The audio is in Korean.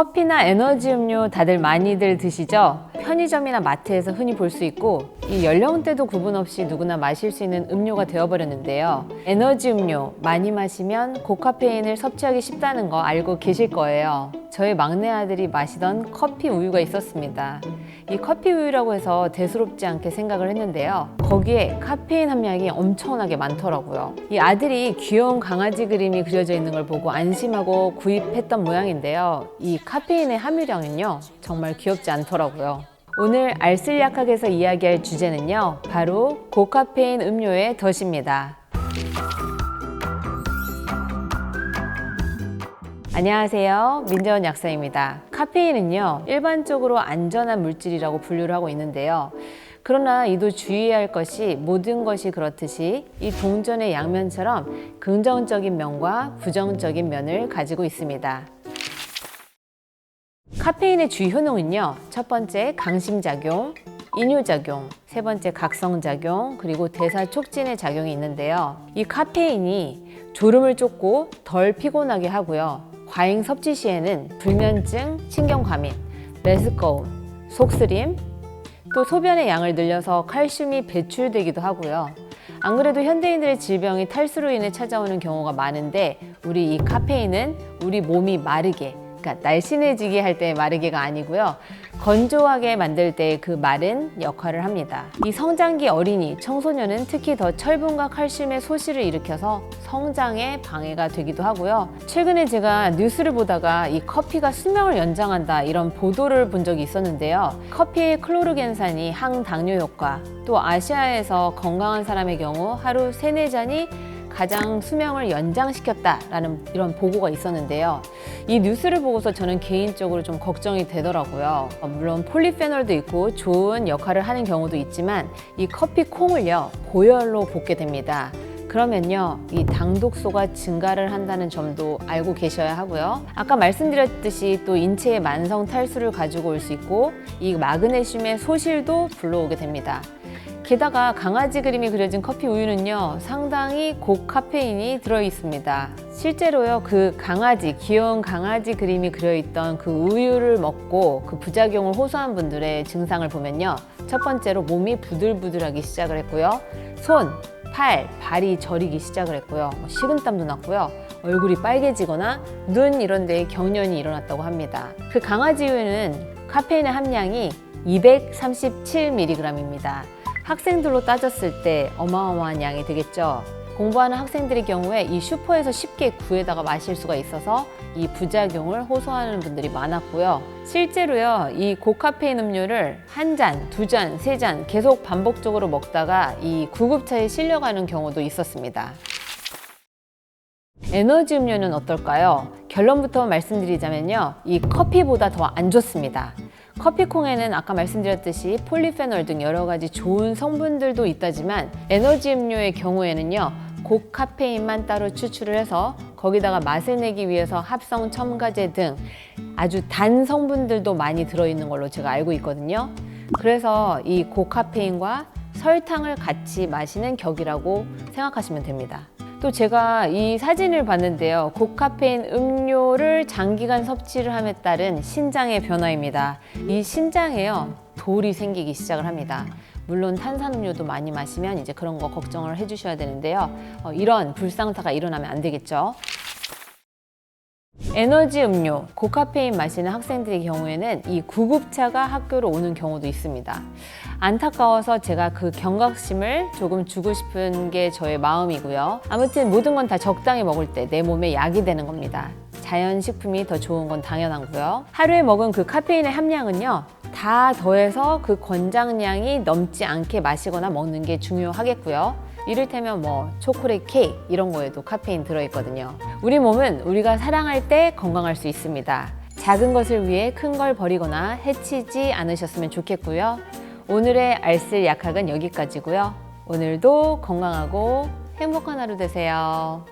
커피나 에너지 음료 다들 많이들 드시죠? 편의점이나 마트에서 흔히 볼 수 있고 이 연령대도 구분 없이 누구나 마실 수 있는 음료가 되어버렸는데요. 에너지 음료 많이 마시면 고카페인을 섭취하기 쉽다는 거 알고 계실 거예요. 저희 막내 아들이 마시던 커피 우유가 있었습니다. 이 커피 우유라고 해서 대수롭지 않게 생각을 했는데요. 거기에 카페인 함량이 엄청나게 많더라고요. 이 아들이 귀여운 강아지 그림이 그려져 있는 걸 보고 안심하고 구입했던 모양인데요. 이 카페인의 함유량은요, 정말 귀엽지 않더라고요. 오늘 알쓸약학에서 이야기할 주제는요, 바로 고카페인 음료의 덫입니다. 안녕하세요, 민재원 약사입니다. 카페인은요, 일반적으로 안전한 물질이라고 분류를 하고 있는데요. 그러나 이도 주의해야 할 것이 모든 것이 그렇듯이 이 동전의 양면처럼 긍정적인 면과 부정적인 면을 가지고 있습니다. 카페인의 주요 효능은요, 첫 번째 강심작용, 이뇨작용, 세 번째 각성작용, 그리고 대사 촉진의 작용이 있는데요. 이 카페인이 졸음을 쫓고 덜 피곤하게 하고요. 과잉 섭취 시에는 불면증, 신경과민, 메스꺼움, 속쓰림, 또 소변의 양을 늘려서 칼슘이 배출되기도 하고요. 안 그래도 현대인들의 질병이 탈수로 인해 찾아오는 경우가 많은데 우리 이 카페인은 우리 몸이 마르게, 그러니까 날씬해지게 할 때 마르게가 아니고요. 건조하게 만들 때 그 마른 역할을 합니다. 이 성장기 어린이, 청소년은 특히 더 철분과 칼슘의 소실을 일으켜서 성장에 방해가 되기도 하고요. 최근에 제가 뉴스를 보다가 이 커피가 수명을 연장한다 이런 보도를 본 적이 있었는데요. 커피의 클로르겐산이 항당뇨 효과, 또 아시아에서 건강한 사람의 경우 하루 3-4잔이 가장 수명을 연장시켰다라는 이런 보고가 있었는데요. 이 뉴스를 보고서 저는 개인적으로 좀 걱정이 되더라고요. 물론 폴리페놀도 있고 좋은 역할을 하는 경우도 있지만 이 커피 콩을요, 고열로 볶게 됩니다. 그러면요, 이 당독소가 증가를 한다는 점도 알고 계셔야 하고요. 아까 말씀드렸듯이 또 인체에 만성 탈수를 가지고 올 수 있고 이 마그네슘의 소실도 불러오게 됩니다. 게다가 강아지 그림이 그려진 커피 우유는요, 상당히 고카페인이 들어 있습니다. 실제로요, 그 강아지, 귀여운 강아지 그림이 그려있던 그 우유를 먹고 그 부작용을 호소한 분들의 증상을 보면요, 첫 번째로 몸이 부들부들하기 시작을 했고요, 손, 팔, 발이 저리기 시작을 했고요, 식은땀도 났고요, 얼굴이 빨개지거나 눈 이런 데에 경련이 일어났다고 합니다. 그 강아지 우유는 카페인의 함량이 237mg입니다. 학생들로 따졌을 때 어마어마한 양이 되겠죠. 공부하는 학생들의 경우에 이 슈퍼에서 쉽게 구해다가 마실 수가 있어서 이 부작용을 호소하는 분들이 많았고요. 실제로요, 이 고카페인 음료를 1잔, 2잔, 3잔 계속 반복적으로 먹다가 이 구급차에 실려가는 경우도 있었습니다. 에너지 음료는 어떨까요? 결론부터 말씀드리자면요, 이 커피보다 더 안 좋습니다. 커피콩에는 아까 말씀드렸듯이 폴리페놀 등 여러 가지 좋은 성분들도 있다지만 에너지 음료의 경우에는요, 고카페인만 따로 추출을 해서 거기다가 맛을 내기 위해서 합성 첨가제 등 아주 단 성분들도 많이 들어있는 걸로 제가 알고 있거든요. 그래서 이 고카페인과 설탕을 같이 마시는 격이라고 생각하시면 됩니다. 또 제가 이 사진을 봤는데요, 고카페인 음료를 장기간 섭취를 함에 따른 신장의 변화입니다. 이 신장에요, 돌이 생기기 시작을 합니다. 물론 탄산음료도 많이 마시면 이제 그런 거 걱정을 해주셔야 되는데요, 이런 불상사가 일어나면 안 되겠죠. 에너지 음료, 고카페인 마시는 학생들의 경우에는 이 구급차가 학교로 오는 경우도 있습니다. 안타까워서 제가 그 경각심을 조금 주고 싶은 게 저의 마음이고요. 아무튼 모든 건 다 적당히 먹을 때 내 몸에 약이 되는 겁니다. 자연식품이 더 좋은 건 당연하고요. 하루에 먹은 그 카페인의 함량은요, 다 더해서 그 권장량이 넘지 않게 마시거나 먹는 게 중요하겠고요. 이를테면 초콜릿 케이크 이런 거에도 카페인 들어있거든요. 우리 몸은 우리가 사랑할 때 건강할 수 있습니다. 작은 것을 위해 큰 걸 버리거나 해치지 않으셨으면 좋겠고요. 오늘의 알쓸약학은 여기까지고요. 오늘도 건강하고 행복한 하루 되세요.